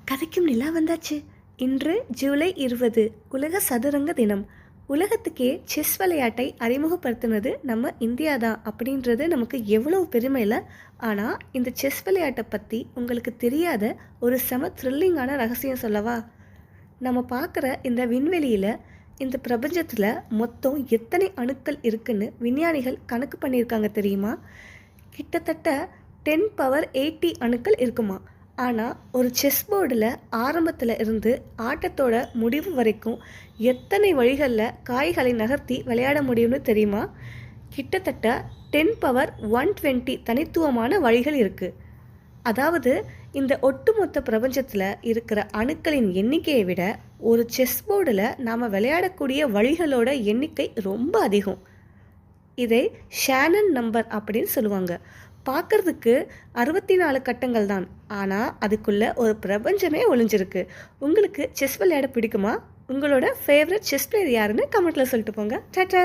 கதைக்கும் நிலா வந்தாச்சு. இன்று ஜூலை 20 உலக சதுரங்க தினம். உலகத்துக்கே செஸ் விளையாட்டை அறிமுகப்படுத்தினது நம்ம இந்தியா தான் அப்படின்றது நமக்கு எவ்வளோ பெருமையில். ஆனால் இந்த செஸ் விளையாட்டை பற்றி உங்களுக்கு தெரியாத ஒரு செம த்ரில்லிங்கான ரகசியம் சொல்லவா? நம்ம பார்க்குற இந்த விண்வெளியில், இந்த பிரபஞ்சத்தில் மொத்தம் எத்தனை அணுக்கள் இருக்குன்னு விஞ்ஞானிகள் கணக்கு பண்ணியிருக்காங்க தெரியுமா? கிட்டத்தட்ட 10^80 அணுக்கள் இருக்குமா. ஆனால் ஒரு செஸ் போர்டில் ஆரம்பத்தில் இருந்து ஆட்டத்தோட முடிவு வரைக்கும் எத்தனை வழிகளில் காய்களை நகர்த்தி விளையாட முடியும்னு தெரியுமா? கிட்டத்தட்ட 10^120 தனித்துவமான வழிகள் இருக்குது. அதாவது இந்த ஒட்டுமொத்த பிரபஞ்சத்தில் இருக்கிற அணுக்களின் எண்ணிக்கையை விட ஒரு செஸ் போர்டில் நாம் விளையாடக்கூடிய வழிகளோட எண்ணிக்கை ரொம்ப அதிகம். இதை ஷானன் நம்பர் அப்படின்னு சொல்லுவாங்க. பார்க்கறதுக்கு 64 கட்டங்கள் தான், ஆனால் அதுக்குள்ளே ஒரு பிரபஞ்சமே ஒளிஞ்சிருக்கு. உங்களுக்கு செஸ் விளையாட பிடிக்குமா? உங்களோட ஃபேவரட் செஸ் பிளேயர் யாருன்னு கமெண்ட்டில் சொல்லிட்டு போங்க. டாடா.